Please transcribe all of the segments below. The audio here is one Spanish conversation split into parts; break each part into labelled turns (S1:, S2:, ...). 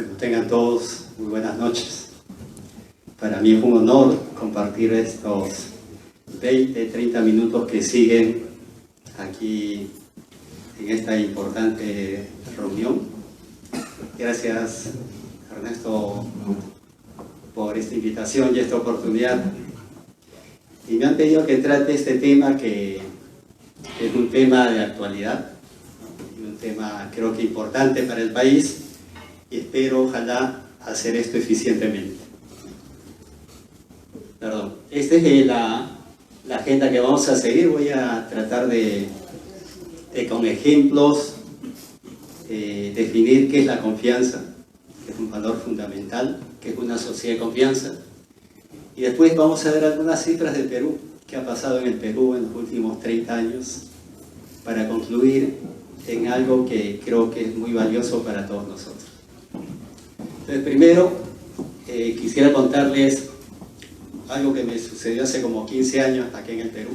S1: Bueno, tengan todos muy buenas noches. Para mí es un honor compartir estos 20-30 minutos que siguen aquí en esta importante reunión. Gracias, Ernesto, por esta invitación y esta oportunidad. Y me han pedido que trate este tema que es un tema de actualidad, un tema creo que importante para el país, y espero, ojalá, hacer esto eficientemente. Perdón, esta es la agenda que vamos a seguir. Voy a tratar de con ejemplos, definir qué es la confianza, que es un valor fundamental, que es una sociedad de confianza. Y después vamos a ver algunas cifras del Perú, qué ha pasado en el Perú en los últimos 30 años, para concluir en algo que creo que es muy valioso para todos nosotros. Entonces, primero, quisiera contarles algo que me sucedió hace como 15 años aquí en el Perú.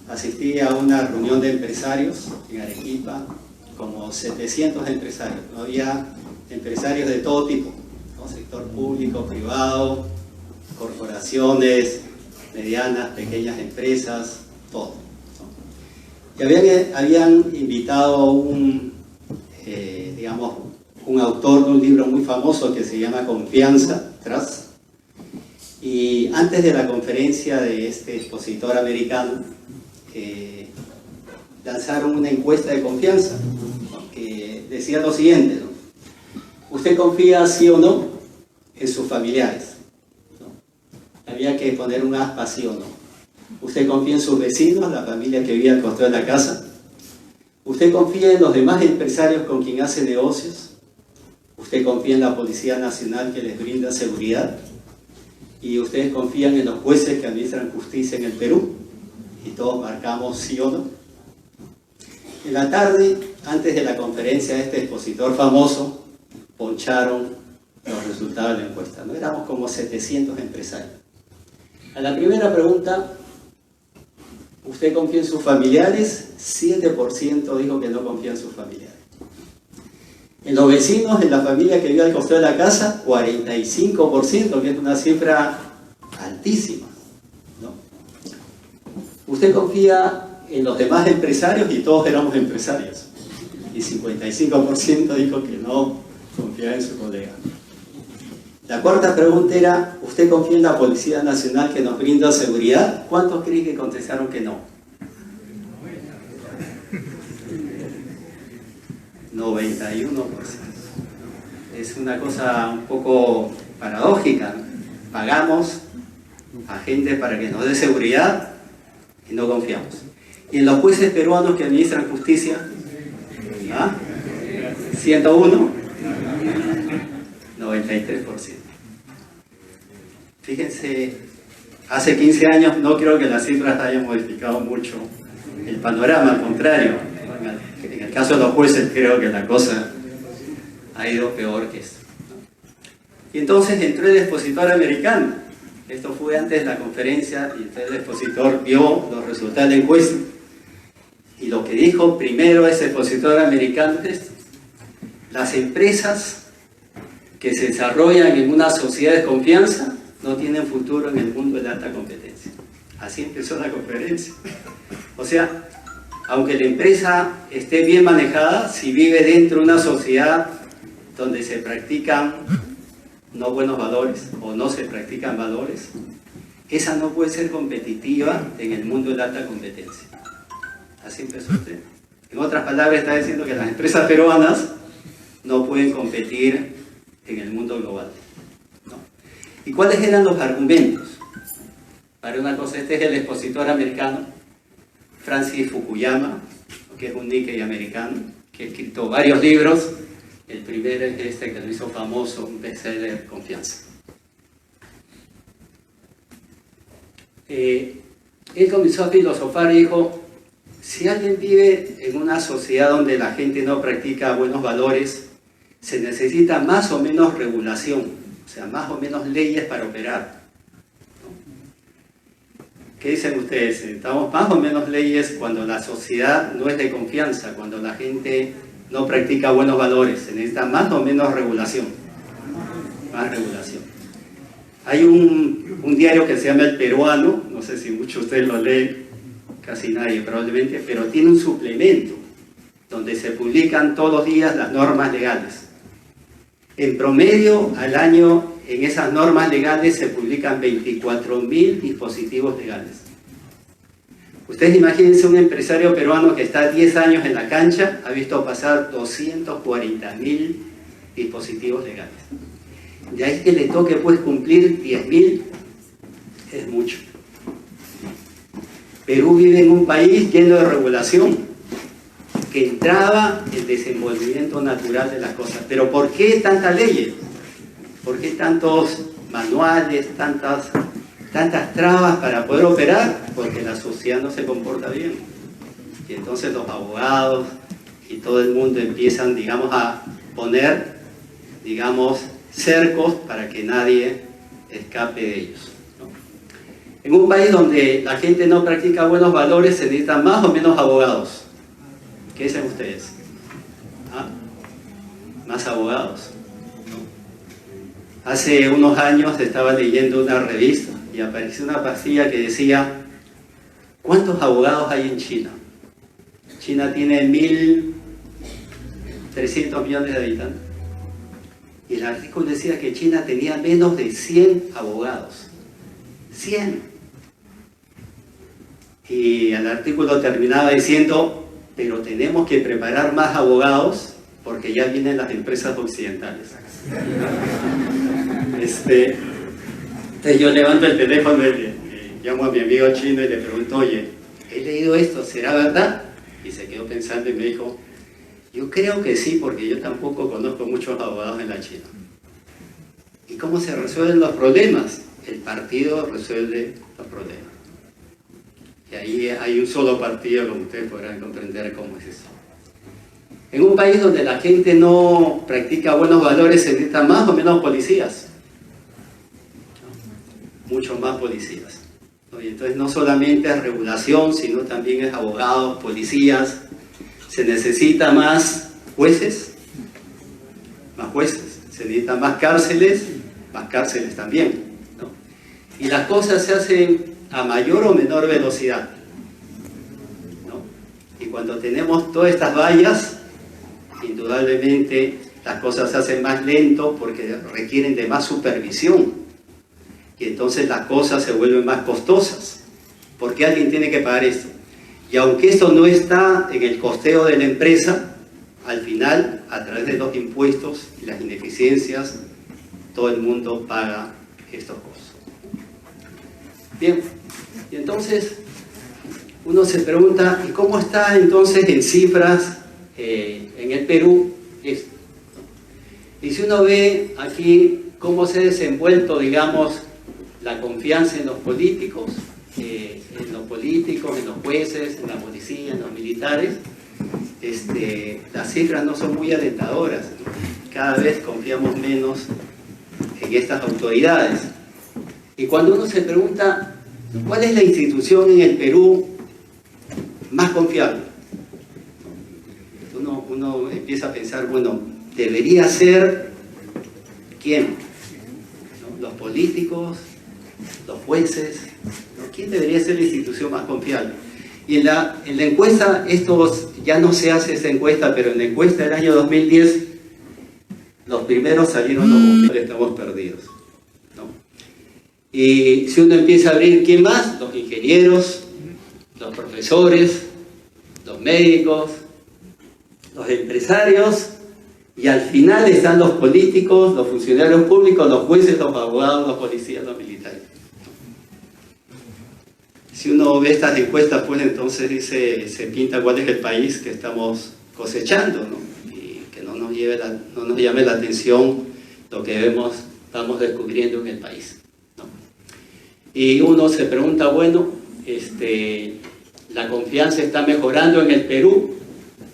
S1: Asistí a una reunión de empresarios en Arequipa, como 700 empresarios. Había empresarios de todo tipo, ¿no? Sector público, privado, corporaciones, medianas, pequeñas empresas, todo, ¿no? Y habían invitado a un autor de un libro muy famoso que se llama Confianza, Trust. Y antes de la conferencia de este expositor americano, lanzaron una encuesta de confianza, ¿no? Que decía lo siguiente, ¿no? ¿Usted confía sí o no en sus familiares? ¿No? Había que poner un aspa sí o no. ¿Usted confía en sus vecinos, la familia que vive al costado de la casa? ¿Usted confía en los demás empresarios con quien hace negocios? ¿Usted confía en la Policía Nacional que les brinda seguridad? ¿Y ustedes confían en los jueces que administran justicia en el Perú? Y todos marcamos sí o no. En la tarde, antes de la conferencia de este expositor famoso, poncharon los resultados de la encuesta, ¿no? Éramos como 700 empresarios. A la primera pregunta, ¿usted confía en sus familiares? 7% dijo que no confía en sus familiares. En los vecinos, en la familia que vive al costado de la casa, 45%, que es una cifra altísima, ¿no? ¿Usted confía en los demás empresarios? Y todos éramos empresarios. Y 55% dijo que no confiaba en su colega. La cuarta pregunta era, ¿usted confía en la Policía Nacional que nos brinda seguridad? ¿Cuántos creen que contestaron que no? 91%. Es una cosa un poco paradójica, ¿no? Pagamos a gente para que nos dé seguridad y no confiamos. Y en los jueces peruanos que administran justicia, ¿ah? 101, 93%. Fíjense, hace 15 años no creo que las cifras hayan modificado mucho el panorama, al contrario. En el caso de los jueces creo que la cosa ha ido peor que esto. Y entonces entró el expositor americano. Esto fue antes de la conferencia y entonces el expositor vio los resultados de la encuesta. Y lo que dijo primero ese expositor americano es: las empresas que se desarrollan en una sociedad de confianza no tienen futuro en el mundo de la alta competencia. Así empezó la conferencia. O sea, aunque la empresa esté bien manejada, si vive dentro de una sociedad donde se practican no buenos valores o no se practican valores, esa no puede ser competitiva en el mundo de la alta competencia. Así empezó usted. En otras palabras, está diciendo que las empresas peruanas no pueden competir en el mundo global, ¿no? ¿Y cuáles eran los argumentos? Para una cosa, este es el expositor americano, Francis Fukuyama, que es un Nikkei americano, que ha escrito varios libros. El primero es este que lo hizo famoso, un bestseller, Confianza. Él comenzó a filosofar y dijo: si alguien vive en una sociedad donde la gente no practica buenos valores, se necesita más o menos regulación, o sea, más o menos leyes para operar. ¿Qué dicen ustedes? Necesitamos más o menos leyes cuando la sociedad no es de confianza, cuando la gente no practica buenos valores. Se necesita más o menos regulación. Más regulación. Hay un diario que se llama El Peruano, no sé si muchos de ustedes lo leen, casi nadie probablemente, pero tiene un suplemento donde se publican todos los días las normas legales. En promedio, al año, en esas normas legales se publican 24.000 dispositivos legales. Ustedes imagínense un empresario peruano que está 10 años en la cancha, ha visto pasar 240.000 dispositivos legales. De ahí que le toque pues cumplir 10.000, es mucho. Perú vive en un país lleno de regulación, que entraba el desenvolvimiento natural de las cosas. Pero ¿por qué tantas leyes? ¿Por qué tantos manuales, tantas trabas para poder operar? Porque la sociedad no se comporta bien. Y entonces los abogados y todo el mundo empiezan, digamos, a poner, digamos, cercos para que nadie escape de ellos, ¿no? En un país donde la gente no practica buenos valores, se necesitan más o menos abogados. ¿Qué dicen ustedes? ¿Ah? ¿Más abogados? ¿No? Hace unos años estaba leyendo una revista y apareció una pastilla que decía: ¿cuántos abogados hay en China? China tiene 1.300 millones de habitantes. Y el artículo decía que China tenía menos de 100 abogados. 100. Y el artículo terminaba diciendo: pero tenemos que preparar más abogados porque ya vienen las empresas occidentales. Entonces yo levanto el teléfono y llamo a mi amigo chino y le pregunto: oye, he leído esto, ¿será verdad? Y se quedó pensando y me dijo: yo creo que sí, porque yo tampoco conozco muchos abogados en la China. ¿Y cómo se resuelven los problemas? El partido resuelve los problemas. Y ahí hay un solo partido, como ustedes podrán comprender cómo es eso. En un país donde la gente no practica buenos valores, se necesitan más o menos policías. Muchos más policías. Y entonces no solamente es regulación, sino también es abogados, policías. Se necesita más jueces, se necesitan más cárceles también, ¿no? Y las cosas se hacen a mayor o menor velocidad, ¿no? Y cuando tenemos todas estas vallas, indudablemente las cosas se hacen más lento porque requieren de más supervisión. Y entonces las cosas se vuelven más costosas, porque alguien tiene que pagar esto. Y aunque esto no está en el costeo de la empresa, al final, a través de los impuestos y las ineficiencias, todo el mundo paga estos costos. Bien, y entonces uno se pregunta: ¿y cómo está entonces en cifras en el Perú esto? Y si uno ve aquí cómo se ha desenvuelto, digamos, la confianza en los políticos, en los jueces, en la policía, en los militares, las cifras no son muy alentadoras. Cada vez confiamos menos en estas autoridades. Y cuando uno se pregunta: ¿cuál es la institución en el Perú más confiable? Uno empieza a pensar, bueno, debería ser ¿quién? ¿No? ¿Los políticos? ¿Los jueces? ¿No? ¿Quién debería ser la institución más confiable? Y en la encuesta, ya no se hace esa encuesta, pero en la encuesta del año 2010, los primeros salieron los bomberos. Estamos perdidos, ¿no? Y si uno empieza a abrir, ¿quién más? Los ingenieros, los profesores, los médicos, los empresarios, y al final están los políticos, los funcionarios públicos, los jueces, los abogados, los policías, los militares. Si uno ve estas encuestas, pues entonces se pinta cuál es el país que estamos cosechando, ¿no? Y que no nos llame la atención lo que estamos descubriendo en el país, ¿no? Y uno se pregunta, bueno, la confianza está mejorando en el Perú,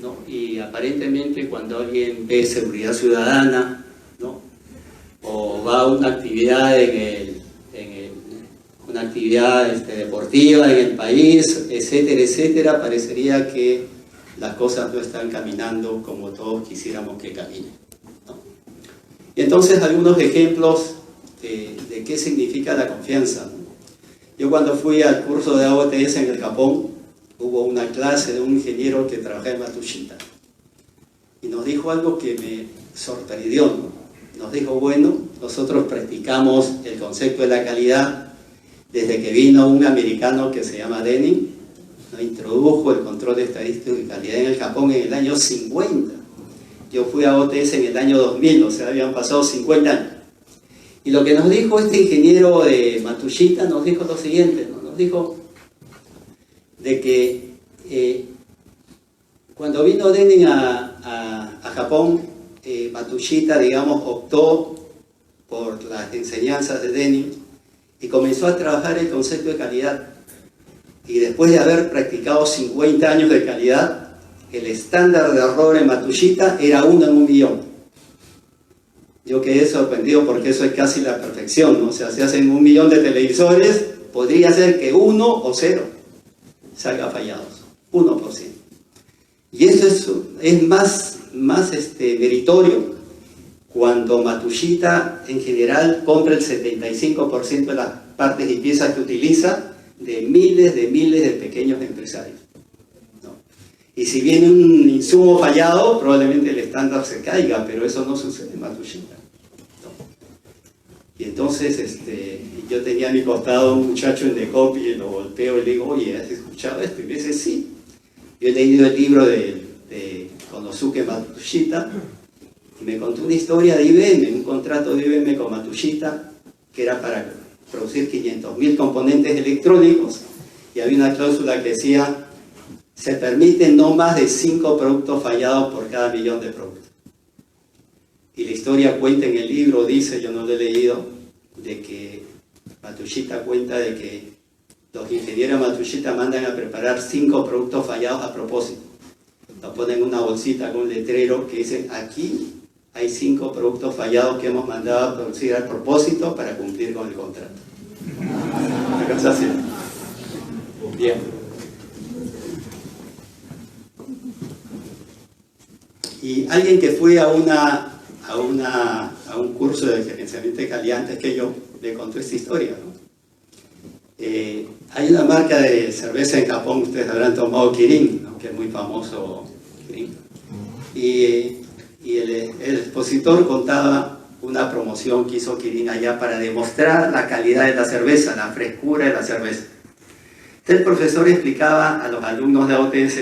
S1: ¿no? Y aparentemente cuando alguien ve seguridad ciudadana, ¿no? O va a una actividad una actividad deportiva en el país, etcétera, etcétera, parecería que las cosas no están caminando como todos quisiéramos que caminen, ¿no? Y entonces algunos ejemplos de qué significa la confianza, ¿no? Yo cuando fui al curso de AOTS en el Japón, hubo una clase de un ingeniero que trabajaba en Matsushita y nos dijo algo que me sorprendió, ¿no? Nos dijo, bueno, nosotros practicamos el concepto de la calidad desde que vino un americano que se llama Denning, ¿no? Introdujo el control estadístico de calidad en el Japón en el año 50. Yo fui a OTS en el año 2000, o sea, habían pasado 50 años. Y lo que nos dijo este ingeniero de Matsushita, nos dijo lo siguiente, ¿no? Nos dijo de que cuando vino Denning a Japón, Matsushita, digamos, optó por las enseñanzas de Denning y comenzó a trabajar el concepto de calidad. Y después de haber practicado 50 años de calidad, el estándar de error en Matsushita era 1 en 1 millón. Yo quedé sorprendido porque eso es casi la perfección, ¿no? O sea, si hacen 1 millón de televisores, podría ser que 1 o 0 salga fallados, 1%. Y eso es más meritorio cuando Matsushita en general compra el 75% de las partes y piezas que utiliza de miles de pequeños empresarios, ¿no? Y si viene un insumo fallado, probablemente el estándar se caiga, pero eso no sucede en Matsushita, ¿no? Y entonces yo tenía a mi costado un muchacho en Decopy y lo golpeo y le digo, oye, ¿has escuchado esto? Y me dice, sí. Yo he leído el libro de Konosuke Matsushita y me contó una historia de IBM, un contrato de IBM con Matsushita que era para producir 500.000 componentes electrónicos y había una cláusula que decía se permiten no más de 5 productos fallados por cada millón de productos. Y la historia cuenta en el libro, dice, yo no lo he leído, de que Matsushita cuenta de que los ingenieros de Matsushita mandan a preparar 5 productos fallados a propósito. Lo ponen en una bolsita con un letrero que dice, aquí hay 5 productos fallados que hemos mandado a producir a propósito para cumplir con el contrato. Una cosa así. Bien. Y alguien que fue a un curso de gerenciamiento de calidad antes que yo, le contó esta historia, ¿no? Hay una marca de cerveza en Japón, ustedes habrán tomado Kirin, ¿no? Que es muy famoso Kirin. Y el expositor contaba una promoción que hizo Kirin allá para demostrar la calidad de la cerveza, la frescura de la cerveza. Entonces el profesor explicaba a los alumnos de AOTS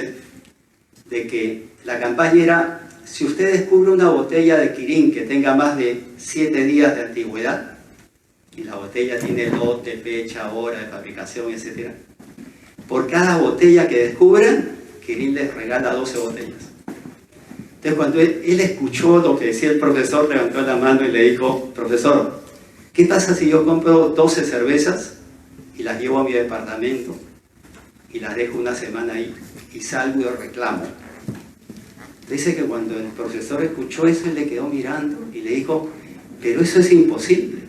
S1: de que la campaña era, si usted descubre una botella de Kirin que tenga más de 7 días de antigüedad, y la botella tiene lote, fecha, hora de fabricación, etc. Por cada botella que descubran, Kirin les regala 12 botellas. Entonces cuando él escuchó lo que decía el profesor, levantó la mano y le dijo, profesor, ¿qué pasa si yo compro 12 cervezas y las llevo a mi departamento y las dejo una semana ahí y salgo y reclamo? Dice que cuando el profesor escuchó eso, él le quedó mirando y le dijo, pero eso es imposible.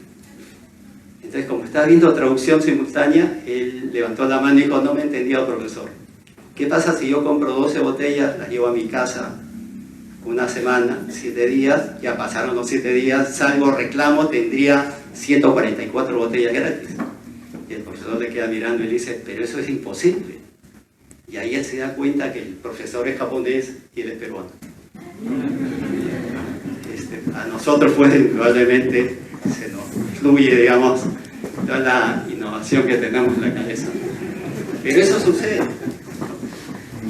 S1: Entonces, como estaba viendo traducción simultánea, él levantó la mano y dijo, no me entendió, profesor. ¿Qué pasa si yo compro 12 botellas, las llevo a mi casa una semana, 7 días, ya pasaron los 7 días, salgo, reclamo, tendría 144 botellas gratis? Y el profesor le queda mirando y le dice, pero eso es imposible. Y ahí él se da cuenta que el profesor es japonés y él es peruano. A nosotros probablemente se nos fluye, digamos, toda la innovación que tenemos en la cabeza. Pero eso sucede.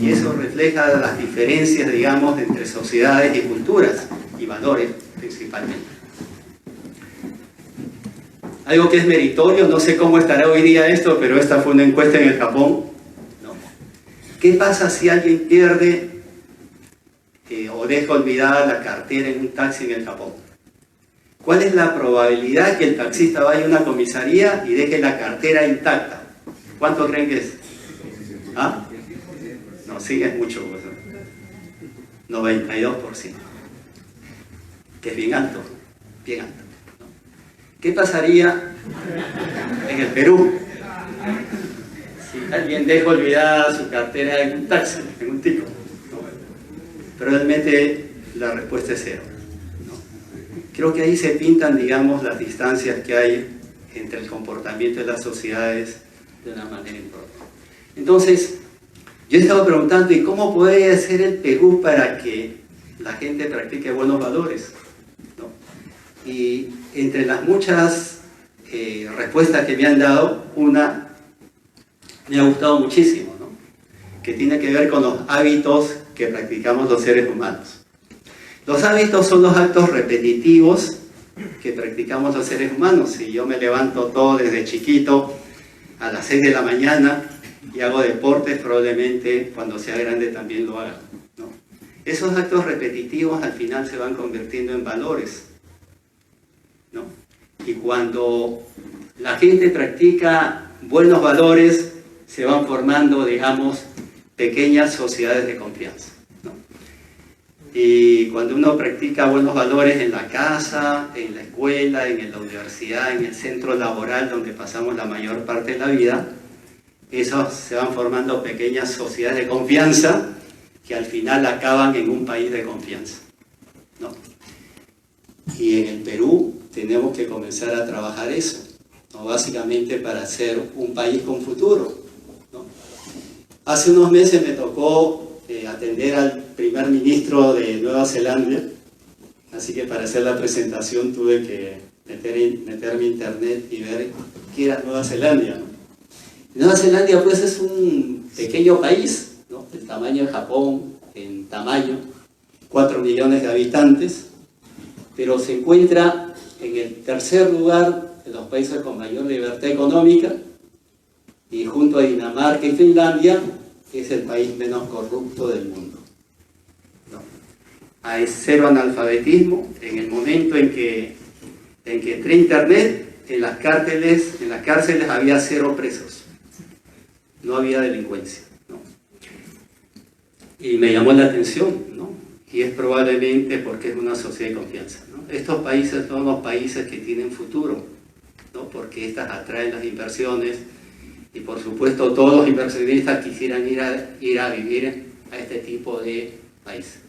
S1: Y eso refleja las diferencias, digamos, entre sociedades y culturas y valores, principalmente. Algo que es meritorio, no sé cómo estará hoy día esto, pero esta fue una encuesta en el Japón, ¿no? ¿Qué pasa si alguien pierde o deja olvidada la cartera en un taxi en el Japón? ¿Cuál es la probabilidad que el taxista vaya a una comisaría y deje la cartera intacta? ¿Cuánto creen que es? ¿Ah? No, sí, es mucho. 92%. Que es bien alto, bien alto, ¿no? ¿Qué pasaría en el Perú si alguien deja olvidada su cartera en un taxi, en un tico, ¿no? pero realmente la respuesta es cero, ¿no? Creo que ahí se pintan, digamos, las distancias que hay entre el comportamiento de las sociedades de una manera importante. Entonces, yo estaba preguntando, ¿y cómo podría ser el Perú para que la gente practique buenos valores, ¿no? Y entre las muchas respuestas que me han dado, una me ha gustado muchísimo, ¿no? Que tiene que ver con los hábitos que practicamos los seres humanos. Los hábitos son los actos repetitivos que practicamos los seres humanos. Si yo me levanto todo desde chiquito a las 6 de la mañana y hago deportes, probablemente cuando sea grande también lo haga, ¿no? Esos actos repetitivos al final se van convirtiendo en valores, ¿no? Y cuando la gente practica buenos valores, se van formando, digamos, pequeñas sociedades de confianza, ¿no? Y cuando uno practica buenos valores en la casa, en la escuela, en la universidad, en el centro laboral donde pasamos la mayor parte de la vida, esos se van formando pequeñas sociedades de confianza que al final acaban en un país de confianza, ¿no? Y en el Perú tenemos que comenzar a trabajar eso, ¿no? Básicamente para ser un país con futuro, ¿no? Hace unos meses me tocó atender al primer ministro de Nueva Zelanda, así que para hacer la presentación tuve que meterme a internet y ver qué era Nueva Zelanda, ¿no? Nueva Zelanda pues es un pequeño país, ¿no? Del tamaño de Japón en tamaño, 4 millones de habitantes, pero se encuentra en el tercer lugar de los países con mayor libertad económica, y junto a Dinamarca y Finlandia es el país menos corrupto del mundo, ¿no? Hay cero analfabetismo. En el momento en que entré a internet, en las cárceles había 0 presos, no había delincuencia, ¿no? Y me llamó la atención, ¿no? Y es probablemente porque es una sociedad de confianza, ¿no? Estos países son los países que tienen futuro, ¿no? Porque estas atraen las inversiones y por supuesto todos los inversionistas quisieran ir a vivir a este tipo de países.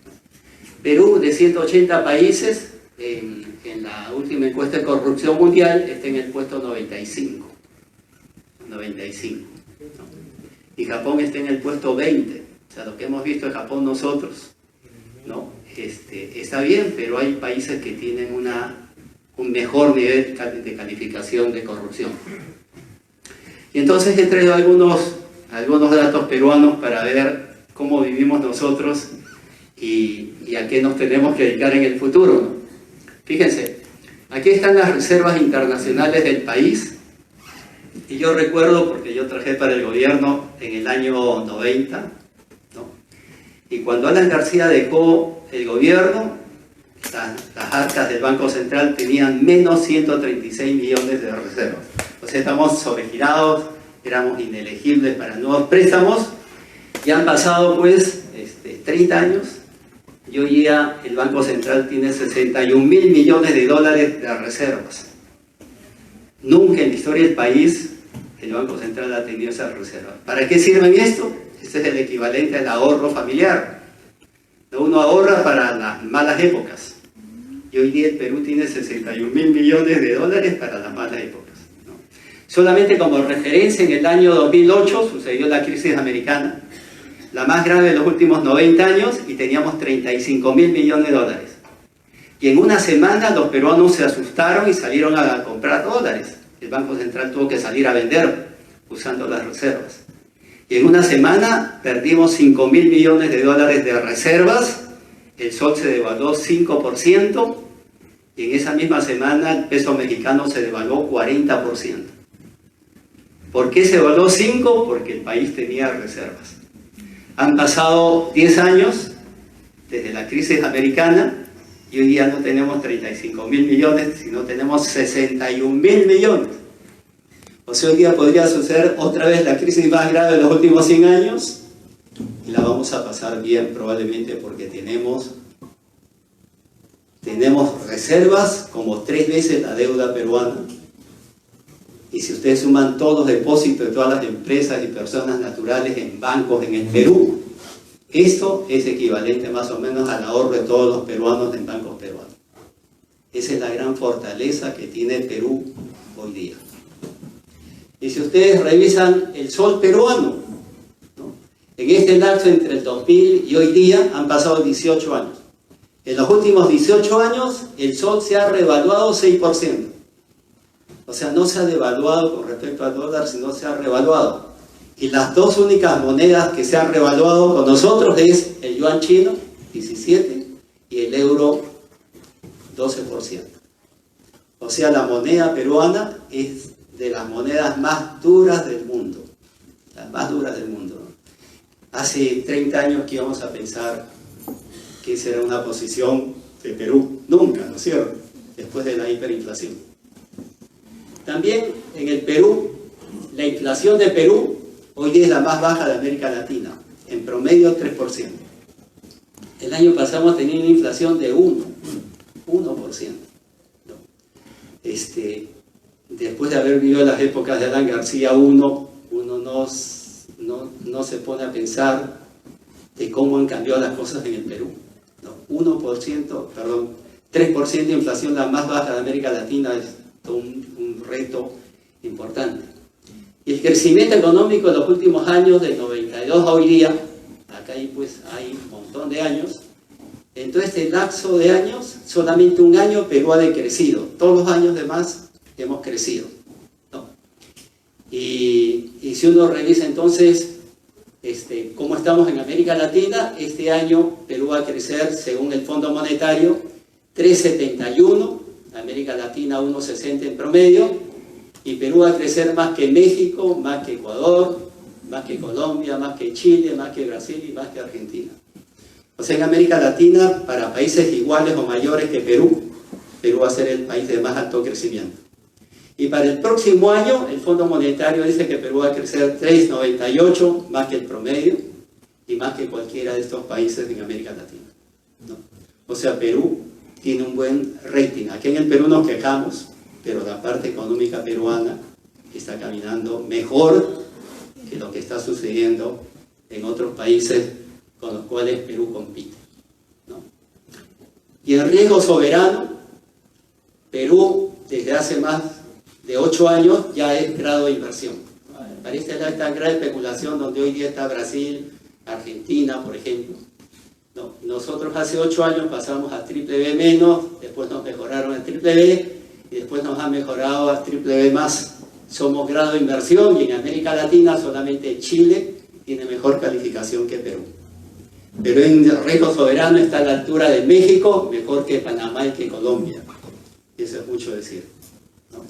S1: Perú, de 180 países, en la última encuesta de corrupción mundial, está en el puesto 95, ¿no? Y Japón está en el puesto 20. O sea, lo que hemos visto en Japón nosotros, ¿no? Está bien, pero hay países que tienen un mejor nivel de calificación de corrupción. Y entonces he traído algunos datos peruanos para ver cómo vivimos nosotros y a qué nos tenemos que dedicar en el futuro, ¿no? Fíjense, aquí están las reservas internacionales del país. Y yo recuerdo, porque yo trabajé para el gobierno en el año 90, ¿no? Y cuando Alan García dejó el gobierno, las arcas del Banco Central tenían menos 136 millones de reservas. O sea, estamos sobregirados, éramos inelegibles para nuevos préstamos, y han pasado pues 30 años, y hoy día el Banco Central tiene 61.000 millones de dólares de reservas. Nunca en la historia del país el Banco Central ha tenido esas reservas. ¿Para qué sirven esto? Este es el equivalente al ahorro familiar. Uno ahorra para las malas épocas. Y hoy día el Perú tiene 61.000 millones de dólares para las malas épocas, ¿no? Solamente como referencia, en el año 2008 sucedió la crisis americana, la más grave de los últimos 90 años, y teníamos 35.000 millones de dólares. Y en una semana los peruanos se asustaron y salieron a comprar dólares. El Banco Central tuvo que salir a vender usando las reservas. Y en una semana perdimos 5.000 millones de dólares de reservas, el sol se devaluó 5%, y en esa misma semana el peso mexicano se devaluó 40%. ¿Por qué se devaluó 5%? Porque el país tenía reservas. Han pasado 10 años desde la crisis americana, y hoy día no tenemos 35.000 millones, sino tenemos 61.000 millones. O sea, hoy día podría suceder otra vez la crisis más grave de los últimos 100 años, y la vamos a pasar bien probablemente porque tenemos reservas como 3 veces la deuda peruana. Y si ustedes suman todos los depósitos de todas las empresas y personas naturales en bancos en el Perú, Esto es equivalente más o menos al ahorro de todos los peruanos en bancos peruanos. Esa es la gran fortaleza que tiene Perú hoy día. Y si ustedes revisan el sol peruano, ¿no?, en este lapso entre el 2000 y hoy día han pasado 18 años. En los últimos 18 años el sol se ha revaluado 6%. O sea, no se ha devaluado con respecto al dólar, sino se ha revaluado. Y las dos únicas monedas que se han revaluado con nosotros es el yuan chino, 17%, y el euro, 12%. O sea, la moneda peruana es de las monedas más duras del mundo. Las más duras del mundo, ¿no? Hace 30 años que íbamos a pensar que esa era una posición de Perú. Nunca, ¿no es cierto? Después de la hiperinflación. También en el Perú, la inflación de Perú hoy día es la más baja de América Latina, en promedio 3%. El año pasado hemos tenido una inflación de 1%. ¿No? Después de haber vivido las épocas de Alan García, uno no se pone a pensar de cómo han cambiado las cosas en el Perú. ¿No? 3% de inflación, la más baja de América Latina, es todo un reto importante. Y el crecimiento económico de los últimos años, del 92 a hoy día, acá hay un montón de años, en todo este lapso de años, solamente un año Perú ha decrecido. Todos los años demás hemos crecido, ¿no? Y si uno revisa entonces cómo estamos en América Latina, este año Perú va a crecer, según el Fondo Monetario, 3,71, América Latina 1,60 en promedio, y Perú va a crecer más que México, más que Ecuador, más que Colombia, más que Chile, más que Brasil y más que Argentina. O sea, en América Latina, para países iguales o mayores que Perú, Perú va a ser el país de más alto crecimiento. Y para el próximo año, el Fondo Monetario dice que Perú va a crecer 3,98, más que el promedio, y más que cualquiera de estos países en América Latina, ¿no? O sea, Perú tiene un buen rating. Aquí en el Perú nos quejamos, pero la parte económica peruana está caminando mejor que lo que está sucediendo en otros países con los cuales Perú compite, ¿no? Y en riesgo soberano, Perú desde hace más de 8 años ya es grado de inversión. Parece esta gran especulación donde hoy día está Brasil, Argentina, por ejemplo. No, nosotros hace 8 años pasamos a BBB-, después nos mejoraron a BBB y después nos han mejorado a BBB+. Somos grado de inversión y en América Latina solamente Chile tiene mejor calificación que Perú. Pero en riesgo soberano está a la altura de México, mejor que Panamá y que Colombia. Eso es mucho decir, ¿no?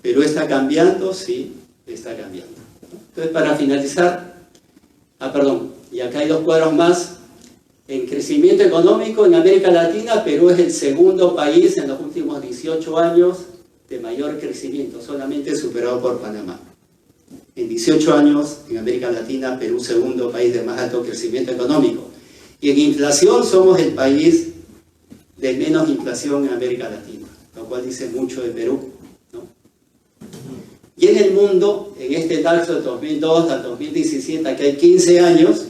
S1: Perú está cambiando, sí, está cambiando. Entonces, para finalizar, y acá hay 2 cuadros más. En crecimiento económico en América Latina, Perú es el segundo país en los últimos 18 años de mayor crecimiento, solamente superado por Panamá. En 18 años, en América Latina, Perú segundo país de más alto crecimiento económico. Y en inflación somos el país de menos inflación en América Latina, lo cual dice mucho de Perú, ¿no? Y en el mundo, en este lapso de 2002 al 2017, aquí hay 15 años,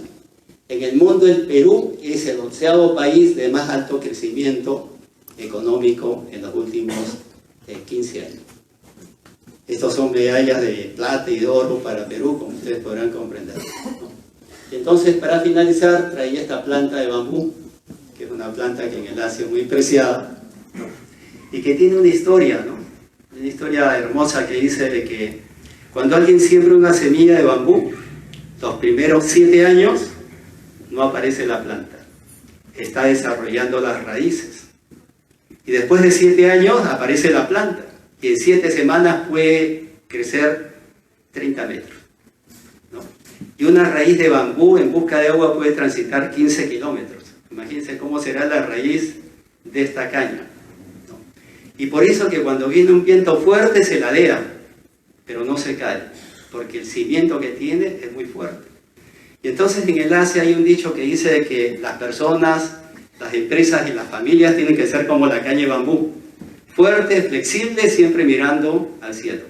S1: en el mundo el Perú es el 11º país de más alto crecimiento económico en los últimos 15 años. Estos son medallas de plata y de oro para Perú, como ustedes podrán comprender, ¿no? Y entonces, para finalizar, traía esta planta de bambú, que es una planta que en el Asia es muy preciada, ¿no? Y que tiene una historia, ¿no? Una historia hermosa que dice de que cuando alguien siembra una semilla de bambú, los primeros 7 años no aparece la planta, está desarrollando las raíces. Y después de 7 años aparece la planta, y en 7 semanas puede crecer 30 metros, ¿no? Y una raíz de bambú en busca de agua puede transitar 15 kilómetros. Imagínense cómo será la raíz de esta caña, ¿no? Y por eso que cuando viene un viento fuerte se ladea, pero no se cae, porque el cimiento que tiene es muy fuerte. Y entonces en el Asia hay un dicho que dice que las personas, las empresas y las familias tienen que ser como la caña de bambú, fuerte, flexible, siempre mirando al cielo,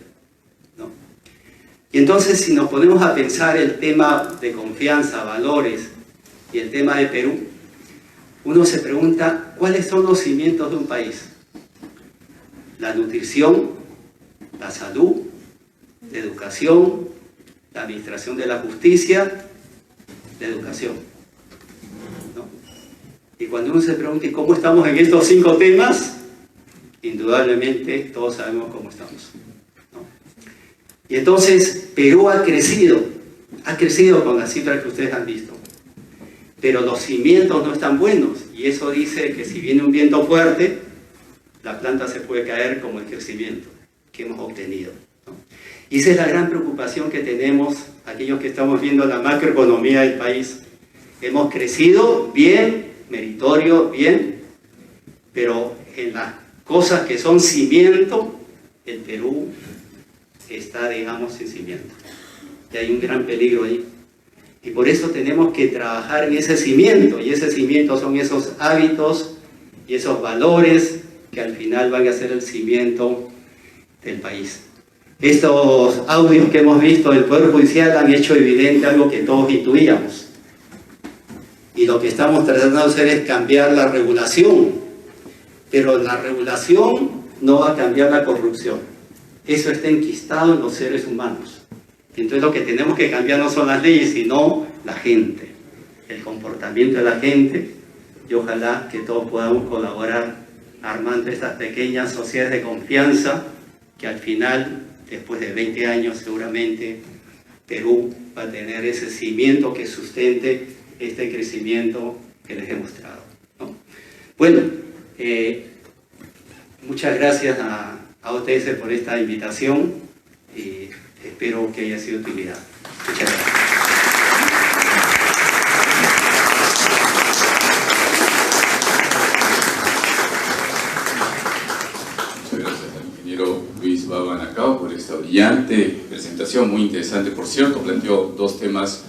S1: ¿no? Y entonces si nos ponemos a pensar el tema de confianza, valores y el tema de Perú, uno se pregunta, ¿cuáles son los cimientos de un país? La nutrición, la salud, la educación, la administración de la justicia, la educación, ¿no? Y cuando uno se pregunta, ¿cómo estamos en estos 5 temas? Indudablemente todos sabemos cómo estamos, ¿no? Y entonces Perú ha crecido con las cifras que ustedes han visto, pero los cimientos no están buenos, y eso dice que si viene un viento fuerte, la planta se puede caer como el crecimiento que hemos obtenido, ¿no? Y esa es la gran preocupación que tenemos aquellos que estamos viendo la macroeconomía del país. Hemos crecido bien, meritorio, bien, pero en las cosas que son cimiento, el Perú está, digamos, sin cimiento. Y hay un gran peligro ahí. Y por eso tenemos que trabajar en ese cimiento, y ese cimiento son esos hábitos y esos valores que al final van a ser el cimiento del país. Estos audios que hemos visto del Poder Judicial han hecho evidente algo que todos intuíamos. Y lo que estamos tratando de hacer es cambiar la regulación. Pero la regulación no va a cambiar la corrupción. Eso está enquistado en los seres humanos. Entonces lo que tenemos que cambiar no son las leyes, sino la gente, el comportamiento de la gente, y ojalá que todos podamos colaborar armando estas pequeñas sociedades de confianza que al final, después de 20 años seguramente, Perú va a tener ese cimiento que sustente este crecimiento que les he mostrado, ¿no? Bueno, muchas gracias a OTS por esta invitación y espero que haya sido de utilidad. Muchas gracias.
S2: Muchas gracias al ingeniero Luis Baba Anacao por esta brillante presentación, muy interesante por cierto. Planteó 2 temas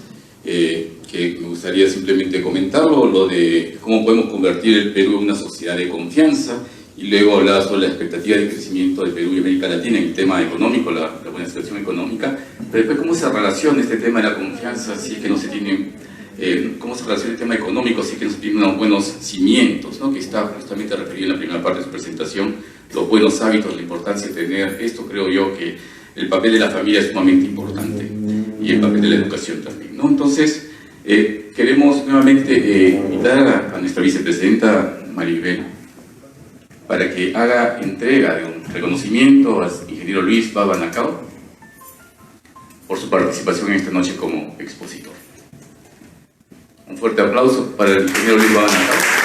S2: que me gustaría simplemente comentarlo, lo de cómo podemos convertir el Perú en una sociedad de confianza, y luego hablaba sobre la expectativa de crecimiento de Perú y América Latina en el tema económico, la buena situación económica, pero después cómo se relaciona este tema de la confianza si es que no se tiene, cómo se relaciona el tema económico si es que no se tienen unos buenos cimientos, ¿no? Que está justamente referido en la primera parte de su presentación, los buenos hábitos, la importancia de tener esto. Creo yo que el papel de la familia es sumamente importante y el papel de la educación también, ¿no? Entonces, queremos nuevamente invitar a nuestra vicepresidenta Maribel para que haga entrega de un reconocimiento al ingeniero Luis Baba Anacao por su participación en esta noche como expositor. Un fuerte aplauso para el ingeniero Luis Baba Anacao.